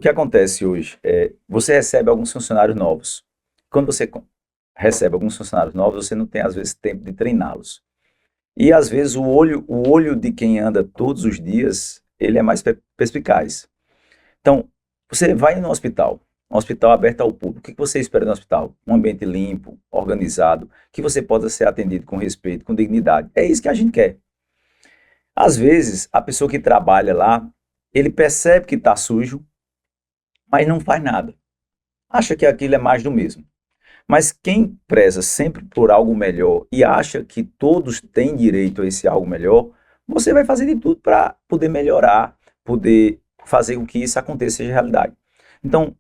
que acontece hoje é, você recebe alguns funcionários novos. Quando você recebe alguns funcionários novos, você não tem, às vezes, tempo de treiná-los. E, às vezes, o olho de quem anda todos os dias, ele é mais perspicaz. Então, você vai no hospital, um hospital aberto ao público. O que você espera no hospital? Um ambiente limpo, organizado, que você possa ser atendido com respeito, com dignidade. É isso que a gente quer. Às vezes, a pessoa que trabalha lá, ele percebe que está sujo, mas não faz nada. Acha que aquilo é mais do mesmo. Mas quem preza sempre por algo melhor e acha que todos têm direito a esse algo melhor, você vai fazer de tudo para poder melhorar, poder fazer com que isso aconteça seja realidade. Então,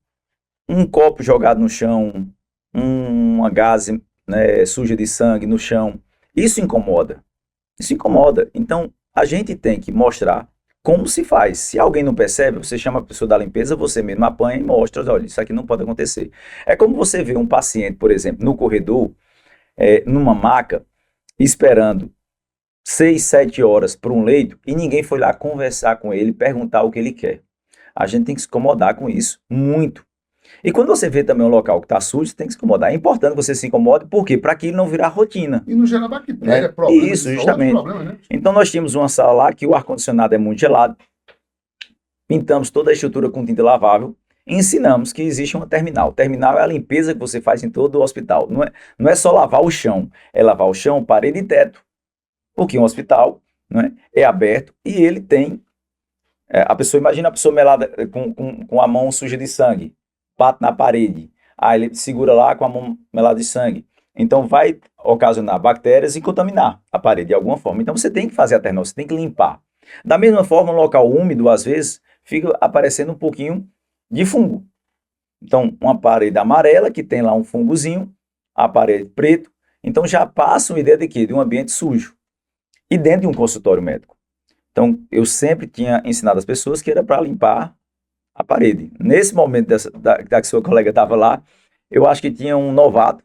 um copo jogado no chão, uma gaze, né, suja de sangue no chão, isso incomoda. Isso incomoda. Então, a gente tem que mostrar como se faz. Se alguém não percebe, você chama a pessoa da limpeza, você mesmo apanha e mostra, olha, isso aqui não pode acontecer. É como você vê um paciente, por exemplo, no corredor, numa maca, esperando 6, 7 horas por um leito e ninguém foi lá conversar com ele, perguntar o que ele quer. A gente tem que se incomodar com isso, muito. E quando você vê também um local que está sujo, você tem que se incomodar. É importante que você se incomode, por quê? Para que ele não virar rotina. E não gera bactéria, Né? problema, Isso, outro justamente. problema, né? Então nós tínhamos uma sala lá que o ar-condicionado é muito gelado, pintamos toda a estrutura com tinta lavável, e ensinamos que existe uma terminal. Terminal é a limpeza que você faz em todo o hospital. Não é só lavar o chão, é lavar o chão, parede e teto. Porque um hospital, não é aberto e ele tem. Imagina a pessoa melada com a mão suja de sangue, bate na parede, aí ele segura lá com a mão melada de sangue. Então vai ocasionar bactérias e contaminar a parede de alguma forma. Então você tem que fazer a terminal, você tem que limpar. Da mesma forma, um local úmido, às vezes, fica aparecendo um pouquinho de fungo. Então, uma parede amarela que tem lá um fungozinho, a parede preto, então já passa uma ideia de quê? De um ambiente sujo. E dentro de um consultório médico. Então, eu sempre tinha ensinado as pessoas que era para limpar a parede. Nesse momento da que sua colega estava lá, eu acho que tinha um novato,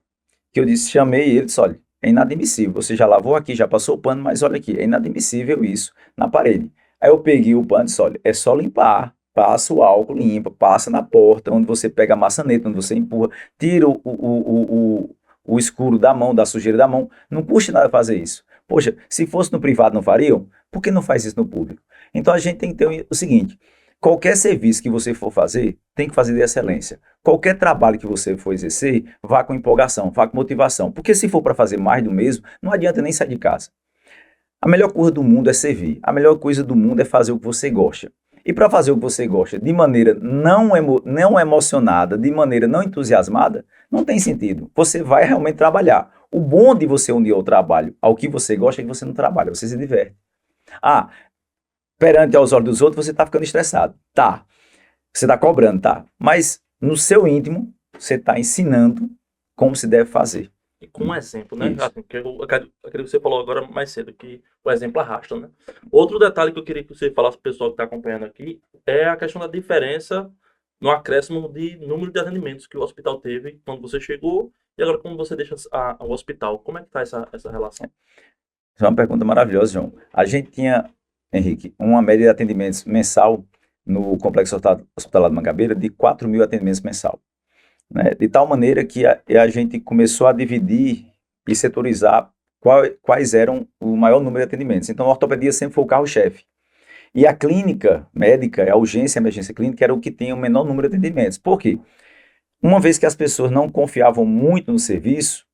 que eu chamei ele e disse, olha, é inadmissível, você já lavou aqui, já passou o pano, mas olha aqui, é inadmissível isso na parede. Aí eu peguei o pano e disse, olha, é só limpar, passa o álcool, limpa, passa na porta, onde você pega a maçaneta, onde você empurra, tira o escuro da mão, da sujeira da mão, não custa nada fazer isso. Poxa, se fosse no privado não fariam? Por que não faz isso no público? Então a gente tem que ter o seguinte, qualquer serviço que você for fazer, tem que fazer de excelência. Qualquer trabalho que você for exercer, vá com empolgação, vá com motivação. Porque se for para fazer mais do mesmo, não adianta nem sair de casa. A melhor coisa do mundo é servir. A melhor coisa do mundo é fazer o que você gosta. E para fazer o que você gosta de maneira não emocionada, de maneira não entusiasmada, não tem sentido. Você vai realmente trabalhar. O bom de você unir o trabalho ao que você gosta é que você não trabalha, você se diverte. Ah, perante aos olhos dos outros, você está ficando estressado. Tá. Você está cobrando, tá? Mas no seu íntimo, você está ensinando como se deve fazer. E com um exemplo, né? Isso. Assim, aquilo que você falou agora mais cedo, que o exemplo arrasta, né? Outro detalhe que eu queria que você falasse para o pessoal que está acompanhando aqui é a questão da diferença no acréscimo de número de atendimentos que o hospital teve quando você chegou e agora quando você deixa o hospital. Como é que está essa relação? Essa é uma pergunta maravilhosa, João. A gente tinha, Henrique, uma média de atendimentos mensal no Complexo Hospitalar de Mangabeira de 4 mil atendimentos mensal. Né? De tal maneira que a gente começou a dividir e setorizar quais eram o maior número de atendimentos. Então, a ortopedia sempre foi o carro-chefe. E a clínica médica, a urgência e a emergência clínica, era o que tinha o menor número de atendimentos. Por quê? Uma vez que as pessoas não confiavam muito no serviço,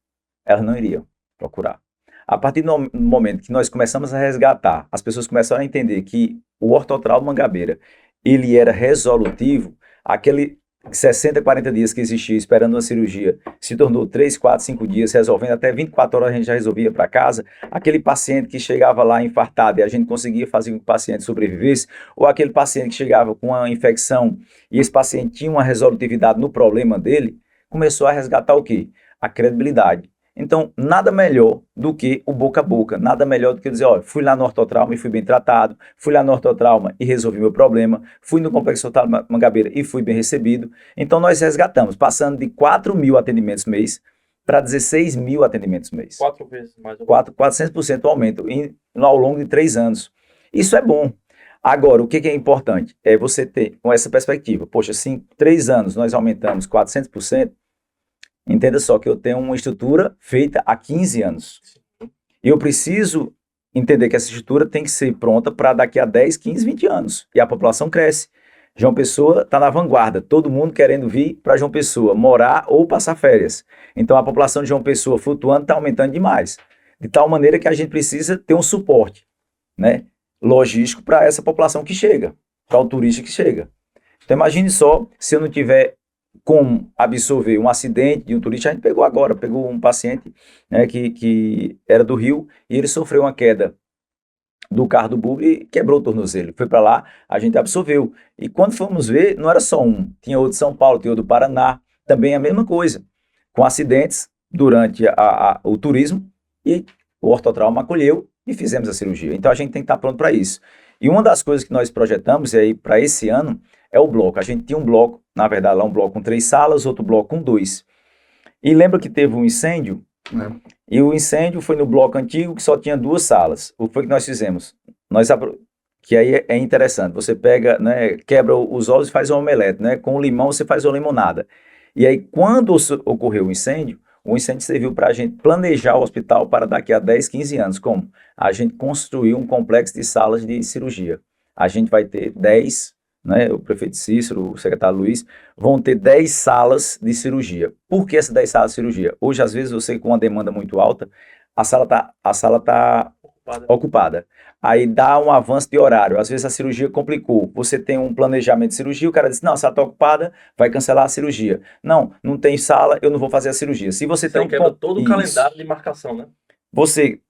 elas não iriam procurar. A partir do momento que nós começamos a resgatar, as pessoas começaram a entender que o ortotrauma Mangabeira, ele era resolutivo, aquele 60, 40 dias que existia esperando uma cirurgia, se tornou 3, 4, 5 dias resolvendo, até 24 horas a gente já resolvia para casa, aquele paciente que chegava lá infartado e a gente conseguia fazer com que o paciente sobrevivesse, ou aquele paciente que chegava com uma infecção e esse paciente tinha uma resolutividade no problema dele, começou a resgatar o quê? A credibilidade. Então, nada melhor do que o boca a boca, nada melhor do que dizer, olha, fui lá no ortotrauma e fui bem tratado, fui lá no ortotrauma e resolvi meu problema, fui no Complexo Hospitalar Mangabeira e fui bem recebido. Então, nós resgatamos, passando de 4 mil atendimentos mês para 16 mil atendimentos mês. 4 vezes mais. 400% aumento ao longo de 3 anos. Isso é bom. Agora, o que é importante? É você ter com essa perspectiva. Poxa, se em 3 anos nós aumentamos 400%, entenda só que eu tenho uma estrutura feita há 15 anos. E eu preciso entender que essa estrutura tem que ser pronta para daqui a 10, 15, 20 anos. E a população cresce. João Pessoa está na vanguarda, todo mundo querendo vir para João Pessoa, morar ou passar férias. Então a população de João Pessoa flutuando está aumentando demais. De tal maneira que a gente precisa ter um suporte, né, logístico para essa população que chega, para o turista que chega. Então imagine só, se eu não tiver como absorver um acidente de um turista, a gente pegou um paciente, né, que era do Rio e ele sofreu uma queda do carro do Bugre e quebrou o tornozelo. Foi para lá, a gente absorveu. E quando fomos ver, não era só um, tinha outro de São Paulo, tinha outro do Paraná, também a mesma coisa, com acidentes durante o turismo, e o ortotrauma acolheu e fizemos a cirurgia. Então a gente tem que estar pronto para isso. E uma das coisas que nós projetamos aí para esse ano é o bloco. A gente tinha um bloco, na verdade, lá um bloco com 3 salas, outro bloco com 2. E lembra que teve um incêndio? E o incêndio foi no bloco antigo que só tinha 2 salas. O que foi que nós fizemos? Que aí é interessante. Você pega, né, quebra os ovos e faz um omelete, né? Com o limão você faz uma limonada. E aí quando ocorreu o incêndio serviu para a gente planejar o hospital para daqui a 10, 15 anos. Como? A gente construiu um complexo de salas de cirurgia. A gente vai ter 10, né, o prefeito Cícero, o secretário Luiz, vão ter 10 salas de cirurgia. Por que essas 10 salas de cirurgia? Hoje, às vezes, você com uma demanda muito alta, a sala tá ocupada. Aí dá um avanço de horário. Às vezes a cirurgia complicou. Você tem um planejamento de cirurgia, o cara diz, não, a sala está ocupada, vai cancelar a cirurgia. Não tem sala, eu não vou fazer a cirurgia. Se você tem quebra todo o calendário de marcação, né? Você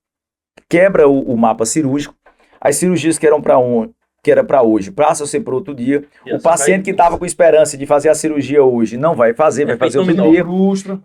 quebra o mapa cirúrgico, as cirurgias que era para hoje, passa a ser para outro dia. E o paciente que estava com esperança de fazer a cirurgia hoje não vai fazer, vai fazer outro dia.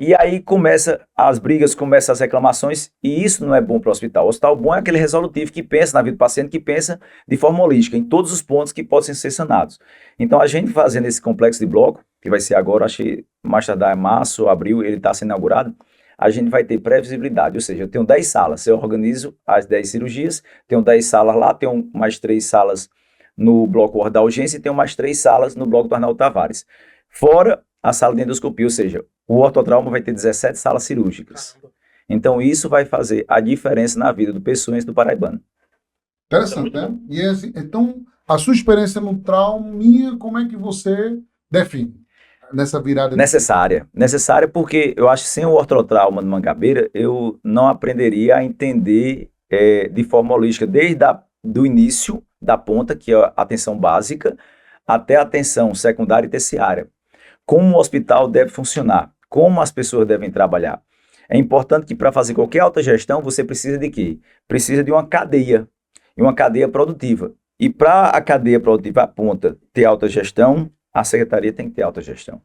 E aí começa as brigas, começam as reclamações, e isso não é bom para o hospital. O hospital bom é aquele resolutivo que pensa na vida do paciente, que pensa de forma holística, em todos os pontos que podem ser sanados. Então a gente fazendo esse complexo de bloco, que vai ser agora, acho que mais tardar março, abril, ele está sendo inaugurado, a gente vai ter previsibilidade, ou seja, eu tenho 10 salas, eu organizo as 10 cirurgias, tenho 10 salas lá, tenho mais 3 salas no bloco da urgência e tenho mais 3 salas no bloco do Arnaldo Tavares. Fora a sala de endoscopia, ou seja, o ortotrauma vai ter 17 salas cirúrgicas. Então isso vai fazer a diferença na vida do pessoense do paraibano. Interessante, né? E assim, então, a sua experiência no trauma, como é que você define nessa virada? Necessária porque eu acho que sem o ortotrauma no Mangabeira, eu não aprenderia a entender de forma holística, desde do início da ponta, que é a atenção básica, até a atenção secundária e terciária. Como o hospital deve funcionar, como as pessoas devem trabalhar. É importante que para fazer qualquer autogestão, você precisa de quê? Precisa de uma cadeia, e uma cadeia produtiva. E para a cadeia produtiva, a ponta, ter autogestão, a secretaria tem que ter autogestão.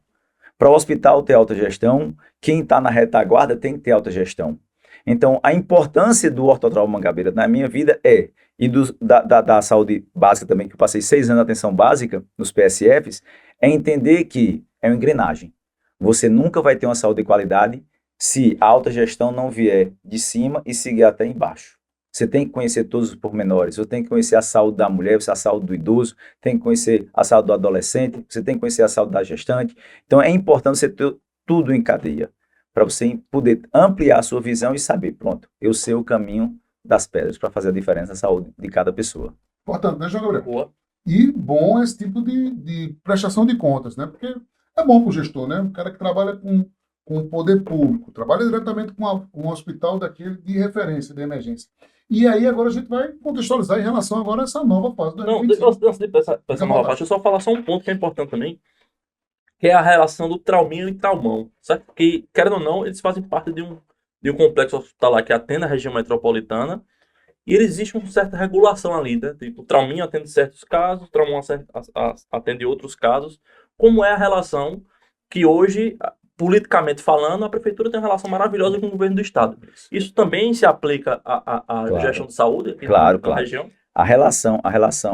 Para o hospital ter autogestão, quem está na retaguarda tem que ter autogestão. Então, a importância do ortotrauma Mangabeira na minha vida e da saúde básica também, que eu passei 6 anos na atenção básica, nos PSFs, é entender que é uma engrenagem. Você nunca vai ter uma saúde de qualidade se a autogestão não vier de cima e seguir até embaixo. Você tem que conhecer todos os pormenores, você tem que conhecer a saúde da mulher, a saúde do idoso, tem que conhecer a saúde do adolescente, você tem que conhecer a saúde da gestante. Então, é importante você ter tudo em cadeia, para você poder ampliar a sua visão e saber, pronto, eu sei o caminho das pedras para fazer a diferença na saúde de cada pessoa. Importante, né, João Gabriel? Boa. E bom esse tipo de prestação de contas, né? Porque é bom para o gestor, né? O cara que trabalha com o poder público, trabalha diretamente com um hospital daquele de referência, de emergência. E aí agora a gente vai contextualizar em relação agora a essa nova fase do Não, antes de passar essa nova parte, eu só falar só um ponto que é importante também, que é a relação do trauminho e traumão, certo? Porque, querendo ou não, eles fazem parte de um complexo hospitalar que atende a região metropolitana, e existe uma certa regulação ali, né? Tipo, o trauminho atende certos casos, o traumão atende outros casos. Como é a relação que hoje, politicamente falando, a prefeitura tem uma relação maravilhosa com o governo do estado. Isso também se aplica à gestão de saúde aqui na região? A relação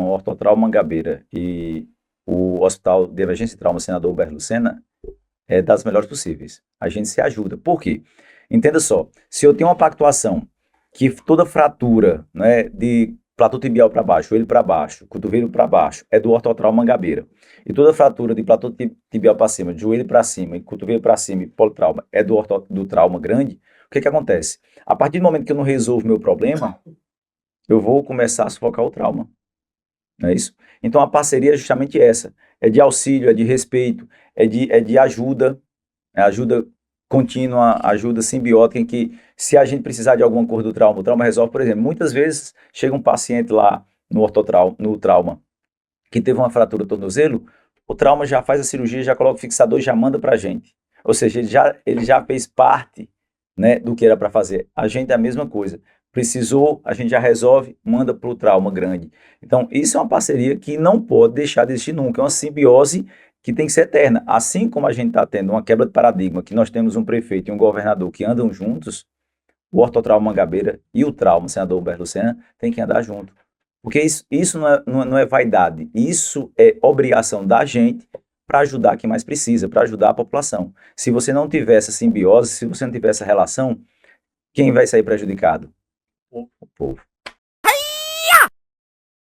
ortotrauma Mangabeira e o Hospital de Emergência e Trauma Senador Humberto Lucena é das melhores possíveis. A gente se ajuda. Por quê? Entenda só, se eu tenho uma pactuação que toda fratura, né, de platô tibial para baixo, joelho para baixo, cotovelo para baixo, é do ortotrauma Mangabeira. E toda fratura de platô tibial para cima, de joelho para cima, e cotovelo para cima, e politrauma, é do trauma grande. O que acontece? A partir do momento que eu não resolvo meu problema, eu vou começar a sufocar o trauma. Não é isso? Então a parceria é justamente essa. É de auxílio, é de respeito, é de ajuda, ajuda contínua, ajuda simbiótica, em que se a gente precisar de alguma coisa do trauma, o trauma resolve. Por exemplo, muitas vezes chega um paciente lá no trauma, que teve uma fratura do tornozelo, o trauma já faz a cirurgia, já coloca o fixador e já manda para a gente. Ou seja, ele já fez parte, né, do que era para fazer. A gente é a mesma coisa. Precisou, a gente já resolve, manda para o trauma grande. Então, isso é uma parceria que não pode deixar de existir nunca. É uma simbiose que tem que ser eterna. Assim como a gente está tendo uma quebra de paradigma, que nós temos um prefeito e um governador que andam juntos, o ortotrauma Mangabeira e o trauma, o senador Humberto Lucena, tem que andar junto. Porque isso não é vaidade, isso é obrigação da gente para ajudar quem mais precisa, para ajudar a população. Se você não tiver essa simbiose, se você não tiver essa relação, quem vai sair prejudicado? O povo.